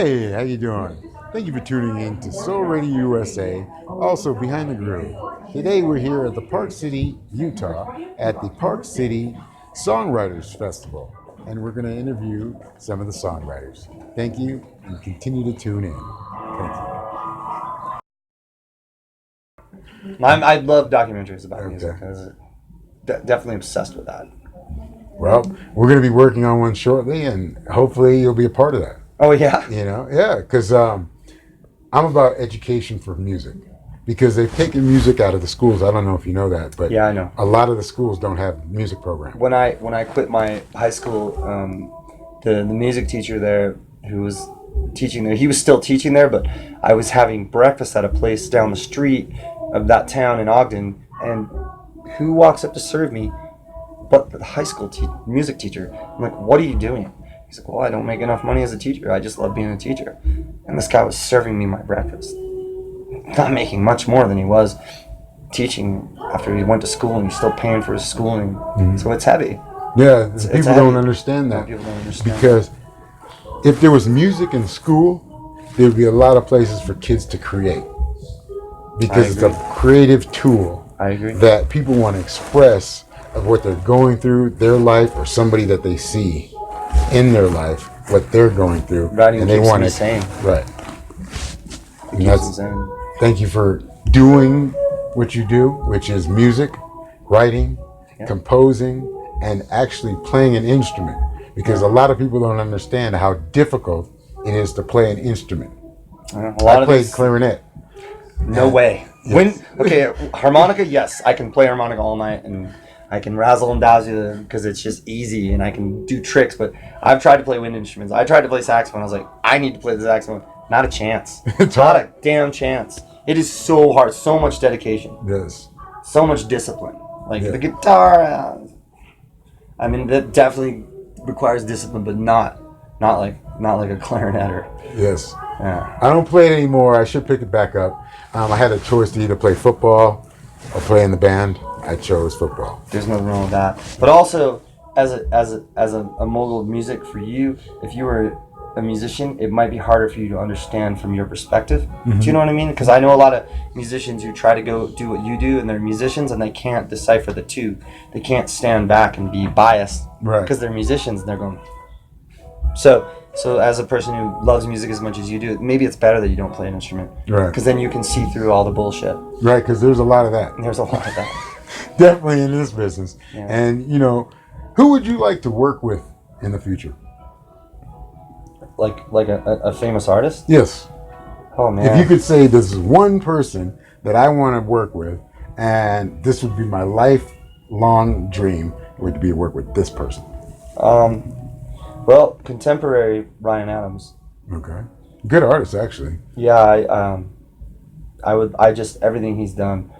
Hey, how you doing? Thank you for tuning in to Soul Radio USA, also Behind the Groove. Today we're here at the Park City, Utah, at the Park City Songwriters Festival, and we're going to interview some of the songwriters. Thank you, and continue to tune in. Thank you. I love documentaries about music. Definitely obsessed with that. Well, we're going to be working on one shortly, and hopefully you'll be a part of that. Oh, yeah? Because I'm about education for music. Because they've taken music out of the schools. I don't know if you know that, but yeah, I know. A lot of the schools don't have music programs. When I quit my high school, the music teacher there who was teaching there, he was still teaching there, but I was having breakfast at a place down the street of that town in Ogden, and who walks up to serve me but the high school music teacher. I'm like, what are you doing? He's like, well, I don't make enough money as a teacher. I just love being a teacher. And this guy was serving me my breakfast. Not making much more than he was teaching after he went to school, and he's still paying for his schooling. Mm-hmm. So it's heavy. Yeah, people don't understand that. People don't understand. Because if there was music in school, there would be a lot of places for kids to create. Because it's a creative tool that people want to express of what they're going through, their life, or somebody that they see in their life, what they're going through. Writing and they want to sing. Right. And that's, thank you for doing what you do, which is music, writing, composing, and actually playing an instrument. Because a lot of people don't understand how difficult it is to play an instrument. I played clarinet. No way. Yes. Harmonica, yes. I can play harmonica all night, and I can razzle and dazzle because it's just easy, and I can do tricks. But I've tried to play wind instruments. I tried to play saxophone. I was like, I need to play the saxophone. Not a chance. Not a damn chance. It is so hard. So much dedication. Yes. So much discipline. Like the guitar. I mean, that definitely requires discipline, but not like a clarinetter. Yes. Yeah. I don't play it anymore. I should pick it back up. I had a choice to either play football or play in the band. I chose football. There's nothing wrong with that. But also, as a mogul of music for you, if you were a musician, it might be harder for you to understand from your perspective. Mm-hmm. Do you know what I mean? Because I know a lot of musicians who try to go do what you do, and they're musicians, and they can't decipher the two. They can't stand back and be biased because they're musicians, and they're going. So as a person who loves music as much as you do, maybe it's better that you don't play an instrument. Right. Because then you can see through all the bullshit. Right, because there's a lot of that. There's a lot of that. Definitely in this business. Yeah. And, who would you like to work with in the future? Like a famous artist? Yes. Oh, man. If you could say this is one person that I want to work with, and this would be my lifelong dream, would be to work with this person. Well, contemporary Ryan Adams. Okay. Good artist, actually. Yeah, I just everything he's done,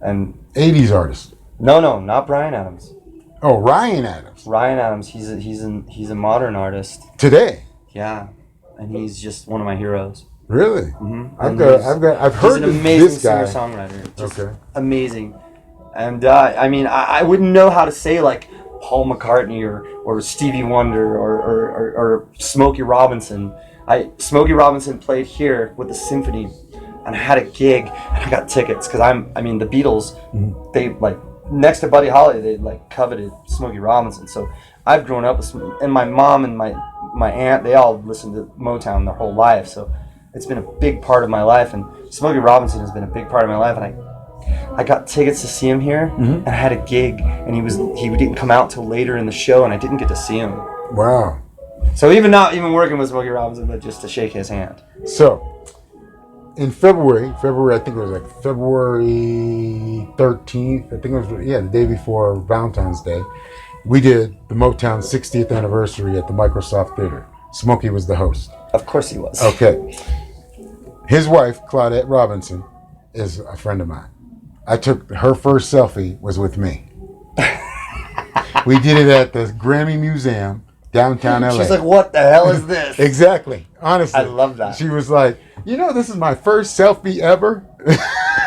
and 80s artist. No, not Bryan Adams. Oh, Ryan Adams. Ryan Adams. He's a modern artist. Today. Yeah, and he's just one of my heroes. Really? Mm-hmm. I've heard he's an amazing this guy. singer-songwriter. Okay. Amazing, and I wouldn't know how to say like Paul McCartney or Stevie Wonder or Smokey Robinson. Smokey Robinson played here with the symphony, and I had a gig, and I got tickets because the Beatles, they like next to Buddy Holly, they like coveted Smokey Robinson. So I've grown up with, and my mom and my aunt, they all listened to Motown their whole life. So it's been a big part of my life, and Smokey Robinson has been a big part of my life, and I got tickets to see him here, and I had a gig, and he didn't come out till later in the show, and I didn't get to see him. Wow. So not even working with Smokey Robinson, but just to shake his hand. So, in February, I think it was like February 13th, I think it was, the day before Valentine's Day, we did the Motown 60th anniversary at the Microsoft Theater. Smokey was the host. Of course he was. Okay. His wife, Claudette Robinson, is a friend of mine. I took her first selfie was with me. We did it at the Grammy Museum, downtown LA. She's like, what the hell is this? Exactly. Honestly. I love that. She was like, this is my first selfie ever.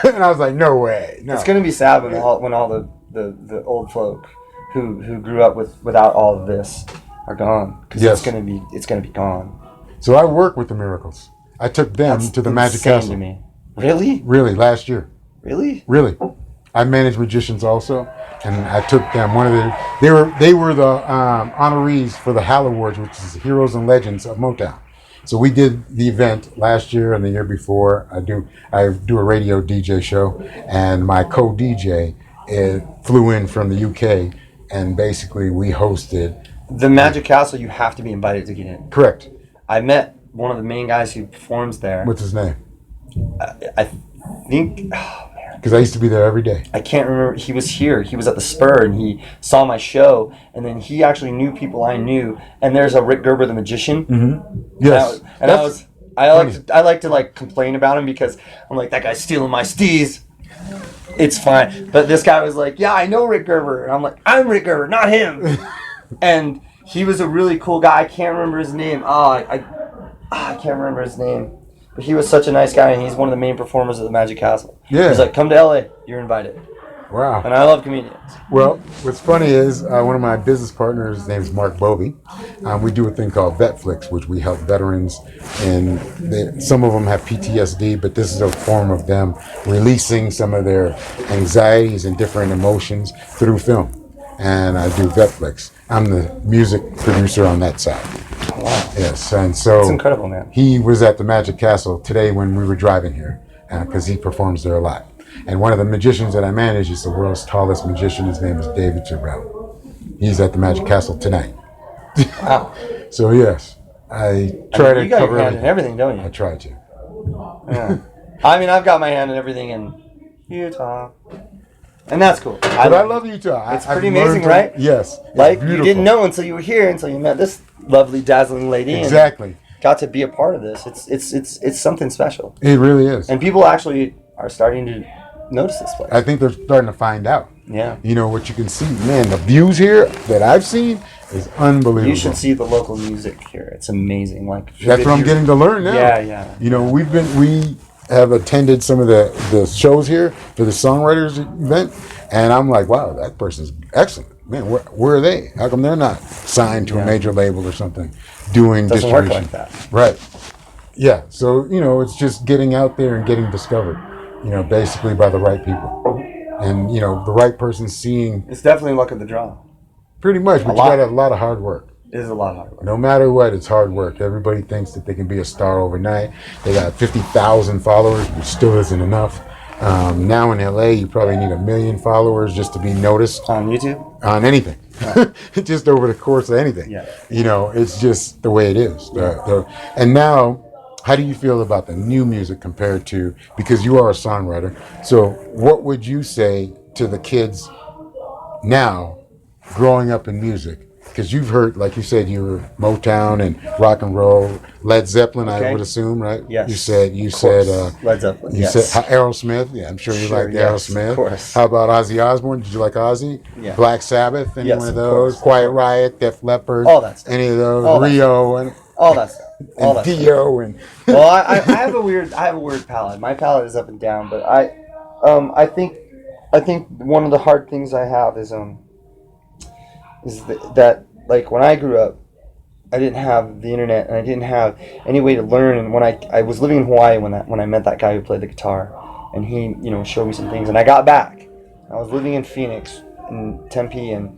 And I was like, no way. No. It's going to be sad when all the old folk who grew up without all of this are gone. Because it's going to be gone. So I work with the Miracles. I took them That's to the Magic insane Castle. to me. Really? Really, last year. Really? Really. I manage magicians also, and I took them. They were the honorees for the HAL Awards, which is Heroes and Legends of Motown. So we did the event last year and the year before. I do a radio DJ show, and my co-DJ flew in from the UK, and basically we hosted The Magic Castle. You have to be invited to get in. Correct. I met one of the main guys who performs there. What's his name? I think. Oh, man. Because I used to be there every day. I can't remember. He was here. He was at the Spur, and he saw my show, and then he actually knew people I knew. And there's a Rick Gerber, the magician. Mm-hmm. Yes. I like to like complain about him because I'm like, that guy's stealing my steez. It's fine. But this guy was like, yeah, I know Rick Gerber. And I'm like, I'm Rick Gerber, not him. And he was a really cool guy. I can't remember his name. I can't remember his name. But he was such a nice guy, and he's one of the main performers at the Magic Castle. Yeah. He's like, come to LA. You're invited. Wow. And I love comedians. Well, what's funny is one of my business partners, his name is Mark Bovey. We do a thing called Vetflix, which we help veterans, and some of them have PTSD, but this is a form of them releasing some of their anxieties and different emotions through film. And I do Vetflix. I'm the music producer on that side. Wow. Yes, and so it's incredible, man. He was at the Magic Castle today when we were driving here, because he performs there a lot. And one of the magicians that I manage is the world's tallest magician. His name is David Gerber. He's at the Magic Castle tonight. Wow. So yes, I try to you got cover your hand in everything, don't you? I try to. Yeah. I mean, I've got my hand in everything in Utah. And that's cool. I love Utah. It's pretty amazing, right? Yes. Like, you didn't know until you were here, until you met this lovely, dazzling lady. Exactly. And got to be a part of this. It's something special. It really is. And people actually are starting to notice this place. I think they're starting to find out. Yeah. You know, what you can see, man, the views here that I've seen is unbelievable. You should see the local music here. It's amazing. Like, that's what I'm getting to learn now. Yeah, yeah. You know, we have attended some of the shows here for the songwriters event, and I'm like, wow, that person's excellent. Man, where are they? How come they're not signed to a major label or something, doing Doesn't distribution? work like that. Right. Yeah. So, you know, it's just getting out there and getting discovered, you know, basically by the right people. And, you know, the right person seeing. It's definitely luck of the draw. Pretty much, but you got a lot of hard work. It is a lot of hard work. No matter what, it's hard work. Everybody thinks that they can be a star overnight. They got 50,000 followers, which still isn't enough. Now in LA, you probably need 1 million followers just to be noticed. On YouTube? On anything. Just over the course of anything. Yeah. You know, it's just the way it is. And now, how do you feel about the new music compared to, because you are a songwriter, so what would you say to the kids now growing up in music? Because you've heard, like you said, you were Motown and rock and roll, Led Zeppelin, okay. I would assume, right? Yes. You said Led Zeppelin. You said Aerosmith. Yeah, I'm sure you liked Aerosmith. Of course. How about Ozzy Osbourne? Did you like Ozzy? Yeah. Black Sabbath? Any one of those? Course. Quiet Riot, Def Leppard. All that stuff. Any of those? All Rio and all that stuff. All and Dio and. Well, I have a weird palette. My palette is up and down, but I think one of the hard things I have is that like when I grew up, I didn't have the internet and I didn't have any way to learn. And when I was living in Hawaii when I met that guy who played the guitar, and he showed me some things, and I got back. I was living in Phoenix in Tempe, and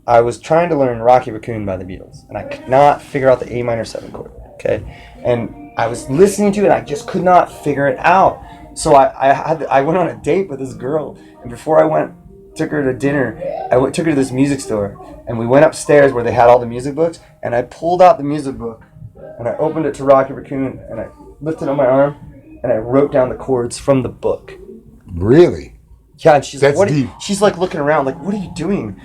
I was trying to learn Rocky Raccoon by the Beatles, and I could not figure out the A minor 7 chord. Okay, and I was listening to it, and I just could not figure it out. So I went on a date with this girl, and before I took her to dinner, took her to this music store, and we went upstairs where they had all the music books, and I pulled out the music book, and I opened it to Rocky Raccoon, and I lifted it on my arm, and I wrote down the chords from the book. Really? Yeah, and she's That's like, deep. She's like looking around, like, what are you doing?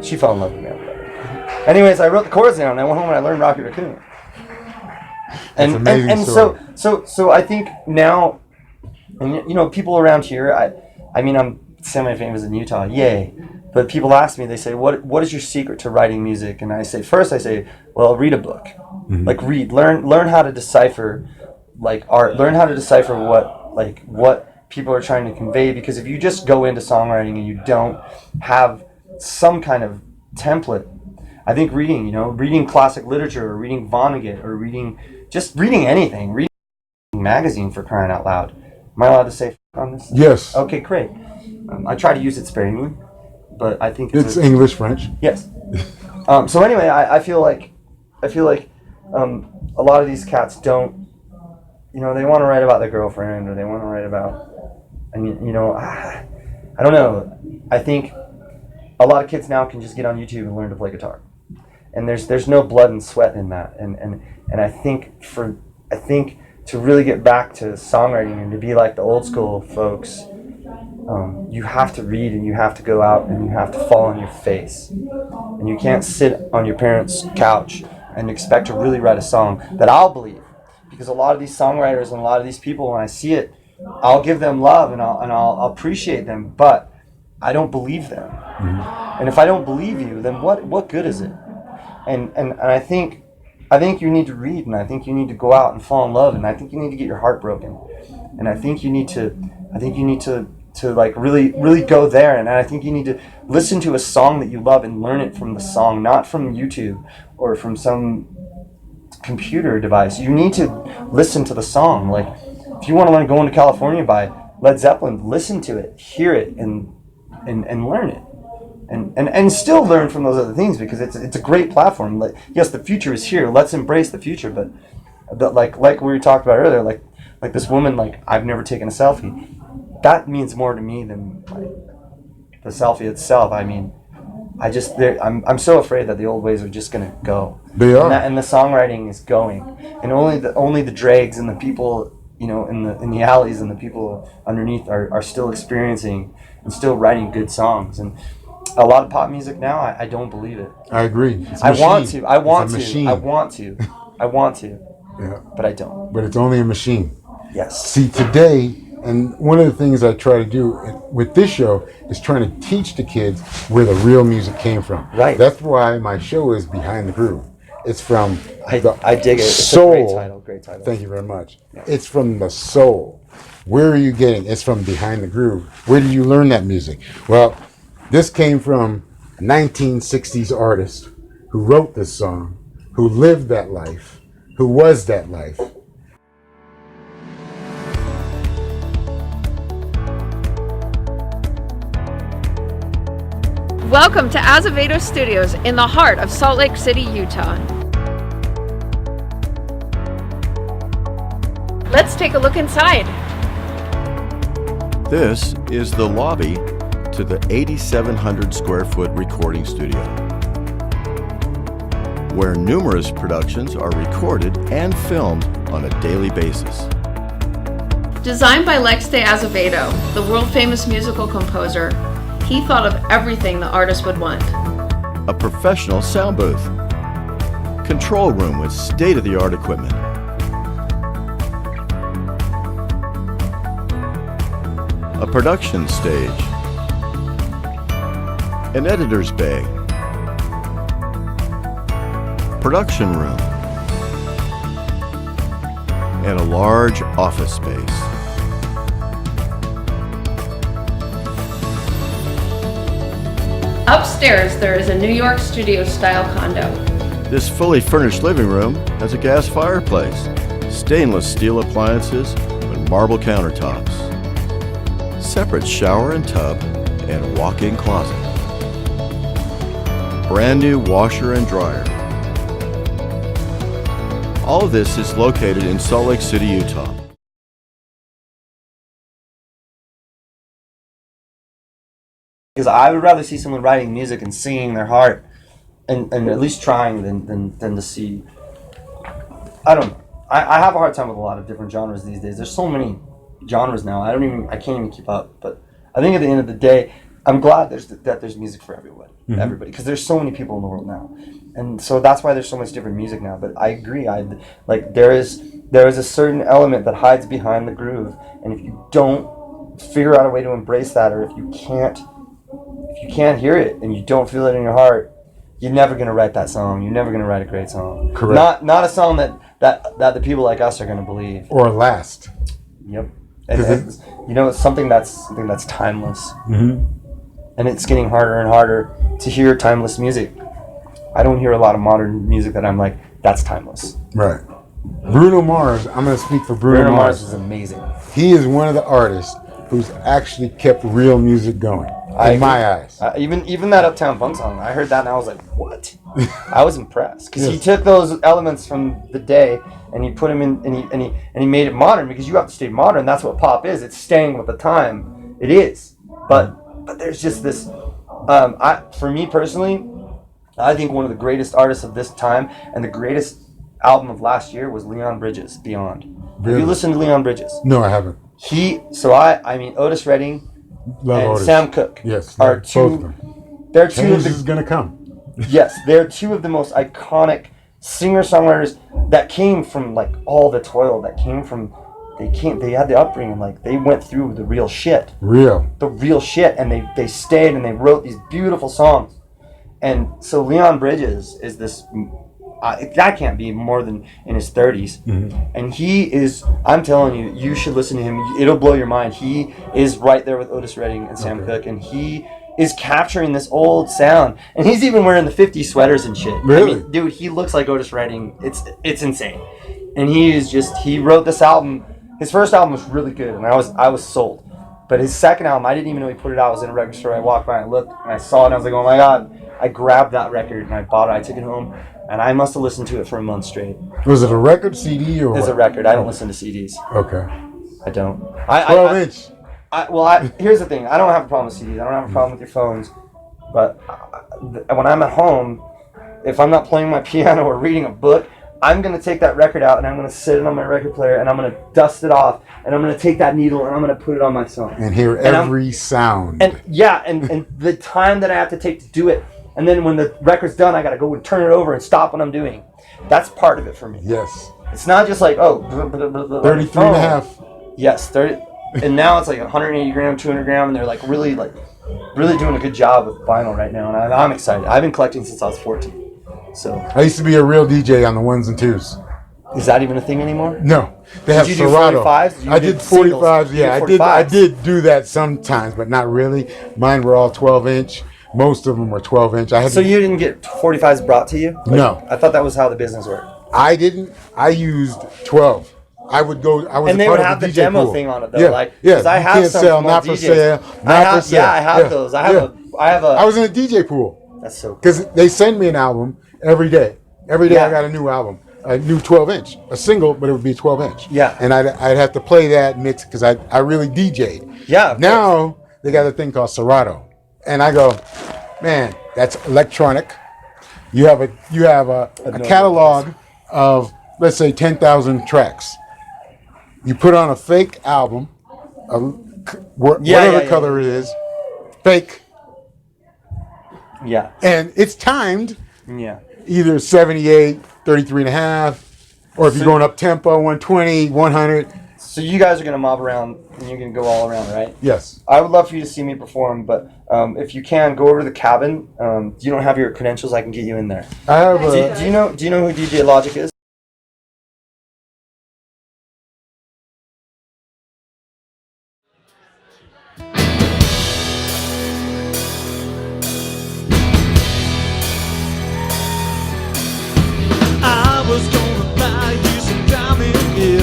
She fell in love with me after that. Anyways, I wrote the chords down, and I went home and I learned Rocky Raccoon. That's amazing and story. so I think now, and people around here, I mean, I'm semi-famous in Utah, yay. But people ask me, they say, what is your secret to writing music? And I say, well, read a book. Mm-hmm. Like learn how to decipher like art, learn how to decipher what people are trying to convey, because if you just go into songwriting and you don't have some kind of template, I think reading, reading classic literature, or reading Vonnegut, or reading anything, reading a magazine, for crying out loud. Am I allowed to say f- on this? Yes. Okay, great. I try to use it sparingly, but I think it's English, French. Yes. So anyway, I feel like a lot of these cats don't, they want to write about their girlfriend, or they want to write about, I don't know. I think a lot of kids now can just get on YouTube and learn to play guitar, and there's no blood and sweat in that. And I think to really get back to songwriting and to be like the old school folks, you have to read, and you have to go out, and you have to fall on your face, and you can't sit on your parents' couch and expect to really write a song that I'll believe, because a lot of these songwriters and a lot of these people, when I see it, I'll give them love, and I'll appreciate them, but I don't believe them. Mm-hmm. And if I don't believe you, then what good is it? And I think you need to read, and I think you need to go out and fall in love, and I think you need to get your heart broken, and I think you need to like really go there, and I think you need to listen to a song that you love and learn it from the song, not from YouTube or from some computer device. You need to listen to the song. Like, if you want to learn "Going to California" by Led Zeppelin, listen to it, hear it, and learn it, and still learn from those other things, because it's a great platform. Like, yes, the future is here. Let's embrace the future, but like we talked about earlier, like this woman, like, I've never taken a selfie. That means more to me than like the selfie itself. I mean, I'm so afraid that the old ways are just gonna go. They are, and the songwriting is going, and only the dregs and the people, in the alleys, and the people underneath are still experiencing and still writing good songs. And a lot of pop music now, I don't believe it. I agree. I want to, yeah, but I don't. But it's only a machine. Yes. See, today, and one of the things I try to do with this show is trying to teach the kids where the real music came from. Right. That's why my show is Behind the Groove. It's from I dig it. It's soul. a great title. Thank you very much. Yeah. It's from the soul. Where are you getting? It's from Behind the Groove. Where did you learn that music? Well, this came from a 1960s artist who wrote this song, who lived that life, who was that life. Welcome to Azevedo Studios in the heart of Salt Lake City, Utah. Let's take a look inside. This is the lobby to the 8,700 square foot recording studio, where numerous productions are recorded and filmed on a daily basis. Designed by Lex de Azevedo, the world-famous musical composer, he thought of everything the artist would want. A professional sound booth, control room with state-of-the-art equipment, a production stage, an editor's bay, production room, and a large office space. Upstairs, there is a New York studio-style condo. This fully furnished living room has a gas fireplace, stainless steel appliances with marble countertops, separate shower and tub, and walk-in closet. Brand new washer and dryer. All of this is located in Salt Lake City, Utah. Because I would rather see someone writing music and singing their heart, and at least trying, than to see. I don't know. I have a hard time with a lot of different genres these days. There's so many genres now. I can't even keep up. But I think at the end of the day, I'm glad that there's music for everybody. Mm-hmm. Everybody, because there's so many people in the world now, and so that's why there's so much different music now. But I agree. There is a certain element that hides behind the groove, and if you don't figure out a way to embrace that, or if you can't hear it and you don't feel it in your heart, you're never going to write that song. You're never going to write a great song. Correct. Not a song that the people like us are going to believe. Or last. Yep. And it's something that's timeless. Mm-hmm. And it's getting harder and harder to hear timeless music. I don't hear a lot of modern music that I'm like, that's timeless. Right. Bruno Mars, I'm going to speak for Bruno Mars. Is amazing. He is one of the artists who's actually kept real music going, in my eyes. Even that Uptown Funk song, I heard that and I was like, what? I was impressed. Because he took those elements from the day and he put them in, and he made it modern, because you have to stay modern. That's what pop is. It's staying with the time. It is. But there's just this, for me personally, I think one of the greatest artists of this time and the greatest album of last year was Leon Bridges, Beyond. Really? Have you listened to Leon Bridges? No, I haven't. I mean, Otis Redding and Otis. Sam Cooke are both two. of them. They're two Change of the, is going to come. yes, they're two of the most iconic singer-songwriters that came from like all the toil that came from. They had the upbringing, like they went through the real shit. The real shit, and they stayed and they wrote these beautiful songs. And so Leon Bridges is this. That can't be more than in his 30s. Mm-hmm. And he is, I'm telling you, you should listen to him. It'll blow your mind. He is right there with Otis Redding and Sam Cooke, and he is capturing this old sound. And he's even wearing the 50s sweaters and shit. Really? I mean, dude, he looks like Otis Redding. It's insane. And he wrote this album. His first album was really good, and I was sold. But his second album, I didn't even know he put it out. I was in a record store. I walked by and I looked, and I saw it, and I was like, oh my God. I grabbed that record, and I bought it. I took it home. And I must have listened to it for a month straight. Was it a record, CD, or It's a record. I don't listen to CDs. Okay. I don't. 12-inch. Here's the thing. I don't have a problem with CDs. I don't have a problem with your phones. But when I'm at home, if I'm not playing my piano or reading a book, I'm going to take that record out and I'm going to sit it on my record player and I'm going to dust it off and I'm going to take that needle and I'm going to put it on my song. And hear every sound. And the time that I have to take to do it. And then when the record's done, I got to go and turn it over and stop what I'm doing. That's part of it for me. Yes. It's not just like, 33 and a half. Yes, 30. And now it's like 180 gram, 200 gram, and they're really doing a good job with vinyl right now. And I'm excited. I've been collecting since I was 14. So I used to be a real DJ on the ones and twos. Is that even a thing anymore? No. They have Did you Serato. do 45s? I did 45s. Yeah, I did do that sometimes, but not really. Mine were all 12-inch. Most of them were 12-inch. So you didn't get 45s brought to you? No. I thought that was how the business worked. I didn't. I used 12. I would go. I was. And they would have the DJ demo pool. thing on it though. Yeah. Because I have some sell, small not for DJs. sale. Not for sale. Yeah, I have those. I have a. I was in a DJ pool. That's so cool. Because they send me an album every day. Every day Yeah. I got a new album, a new 12-inch, a single, but it would be 12-inch. Yeah. And I'd have to play that mix because I really DJ'd. Yeah. Now they got a thing called Serato, and I go, man, that's electronic. You have a catalog of, let's say, 10,000 tracks. You put on a fake album, whatever color it is, fake. Yeah. And it's timed. Yeah. Either 78, 33 and a half, or if you're going up tempo, 120, 100. So you guys are going to mob around and you're going to go all around, right? Yes. I would love for you to see me perform, but if you can, go over to the cabin. You don't have your credentials, I can get you in there. I have Do you know who DJ Logic is? I was gonna buy you some diamond gear.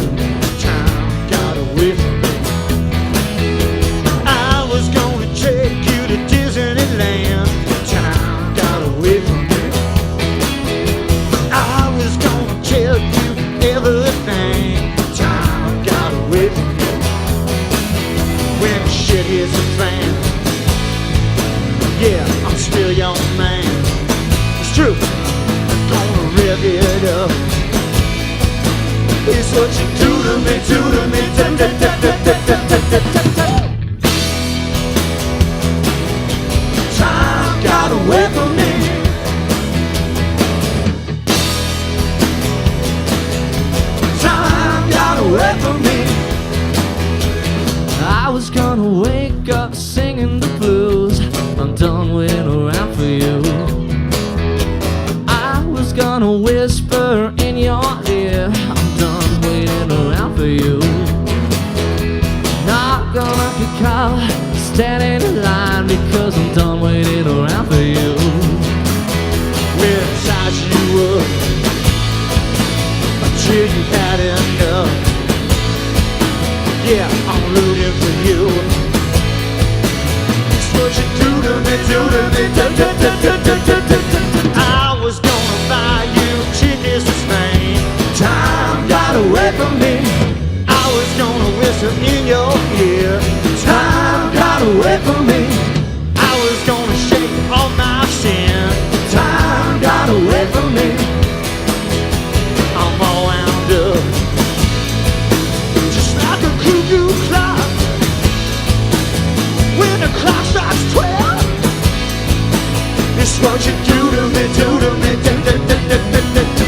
Time got away from me. I was gonna take you to Disneyland. Time got away from me. I was gonna tell you everything. Time got away from me. When shit hits the fan, yeah, I'm still your man. It's true. Gonna rev it up. It's what you do to me, da, da, da, da, da, da, da, da, da. Time got away from me. Time got away from me. I was gonna wake up singing the blues. I'm done waiting around for you. Gonna whisper in your ear, I'm done waiting around for you. Not gonna pick out, standing in line because I'm done waiting around for you. With I'm rooting for you. It's what you do to me, do to me, do, do, do, do, do, do, do, do. I was gonna buy you kidneys to Spain. Time got away from me. I was gonna whistle in your ear. Time got away from me. I was gonna shake all my sin. Time got away from me. I'm all wound up, just like a cuckoo clock. When the clock strikes 12, it's what you do to me, do to me, do, do, do, do, do, do, do.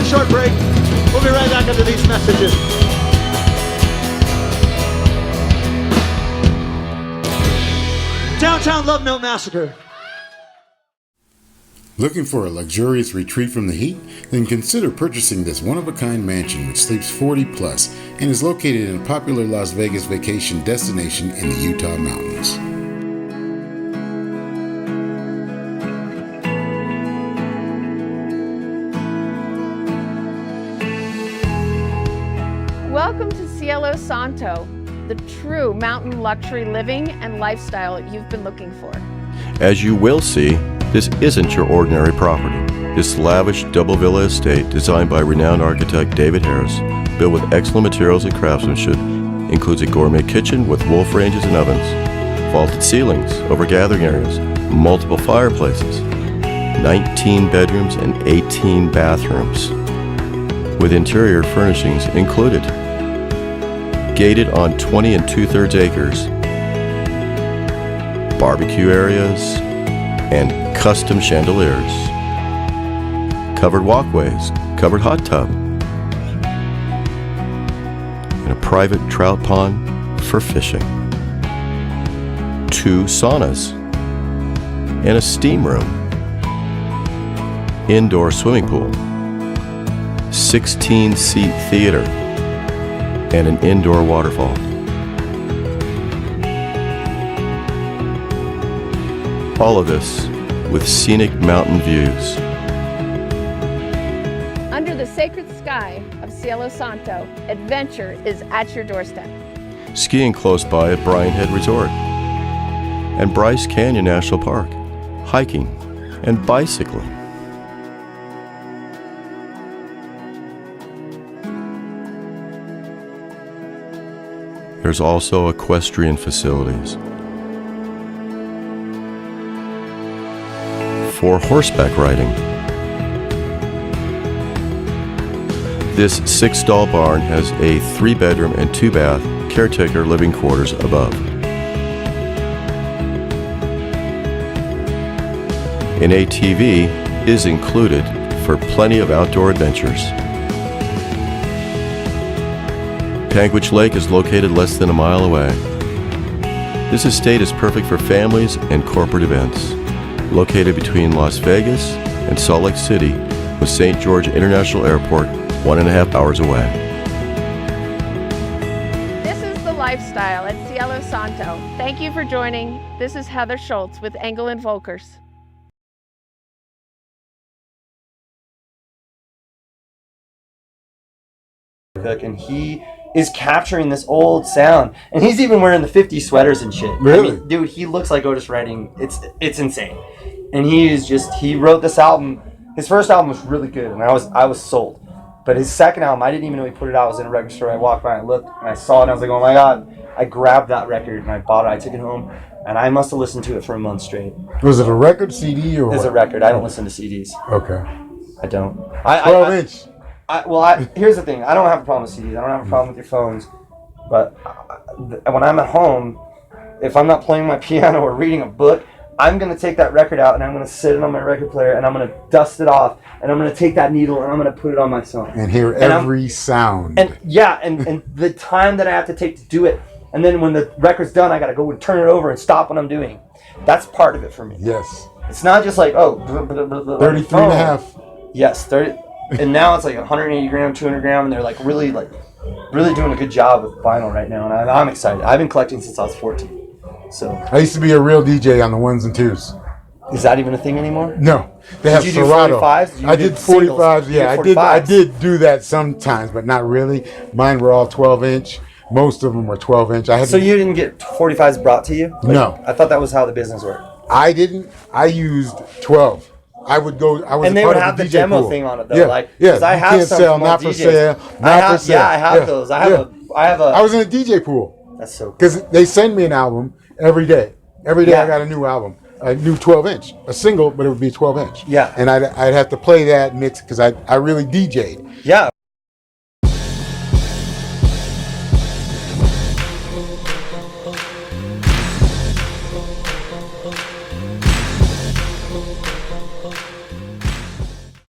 Short break. We'll be right back after these messages. Downtown Love Note Massacre. Looking for a luxurious retreat from the heat? Then consider purchasing this one-of-a-kind mansion which sleeps 40 plus and is located in a popular Las Vegas vacation destination in the Utah mountains. Welcome to Cielo Santo, the true mountain luxury living and lifestyle you've been looking for. As you will see, this isn't your ordinary property. This lavish double villa estate, designed by renowned architect David Harris, built with excellent materials and craftsmanship, includes a gourmet kitchen with wolf ranges and ovens, vaulted ceilings over gathering areas, multiple fireplaces, 19 bedrooms and 18 bathrooms, with interior furnishings included. Gated on 20 2/3 acres, barbecue areas, and custom chandeliers, covered walkways, covered hot tub, and a private trout pond for fishing, 2 saunas, and a steam room, indoor swimming pool, 16-seat theater, and an indoor waterfall. All of this with scenic mountain views. Under the sacred sky of Cielo Santo, adventure is at your doorstep. Skiing close by at Bryan Head Resort and Bryce Canyon National Park, hiking and bicycling. There's also equestrian facilities for horseback riding. This 6-stall barn has a 3-bedroom and 2-bath caretaker living quarters above. An ATV is included for plenty of outdoor adventures. Panguitch Lake is located less than a mile away. This estate is perfect for families and corporate events. Located between Las Vegas and Salt Lake City, with St. George International Airport 1.5 hours away. This is the lifestyle at Cielo Santo. Thank you for joining. This is Heather Schultz with Engel and Volkers. And he is capturing this old sound, and he's even wearing the 50s sweaters and shit. Really? I mean, dude, he looks like Otis Redding. It's insane. And he wrote this album. His first album was really good, and I was sold. But his second album, I didn't even know he put it out. I was in a record store. I walked by and I looked, and I saw it, and I was like, oh my god. I grabbed that record and I bought it. I took it home, and I must have listened to it for a month straight. Was it a record, CD, or It's what? a record. I don't listen to CDs. Okay. I don't. 12 inch. Here's the thing. I don't have a problem with CDs. I don't have a problem with your phones. But when I'm at home, if I'm not playing my piano or reading a book, I'm going to take that record out and I'm going to sit it on my record player and I'm going to dust it off and I'm going to take that needle and I'm going to put it on my song. And hear every sound. And the time that I have to take to do it. And then when the record's done, I got to go and turn it over and stop what I'm doing. That's part of it for me. Yes. It's not just like, 33 and a half. Yes, 30. And now it's like 180 gram, 200 gram, and they're really doing a good job with vinyl right now, and I'm excited. I've been collecting since I was 14. So I used to be a real DJ on the ones and twos. is that even a thing anymore? No, they have Did you do Serato. 45s? I did 45s. Yeah, You did I 45s? did do that sometimes, but not really. Mine were all 12 inch. Most of them were 12 inch. I had So you didn't get 45s brought to you? No. I thought that was how the business worked. I didn't. I used 12. I would go. I was And a they part would of have the DJ demo pool. thing on it though. Yeah, Like, yeah. 'cause I You have can't some sell, from not old for DJs. sale, not for sale. Yeah, I have those. I have a. I was in a DJ pool That's so cool. because they send me an album every day. Every day Yeah. I got a new album, a new 12 inch, a single, but it would be 12 inch. Yeah. And I'd have to play that mix because I really DJ'd. Yeah.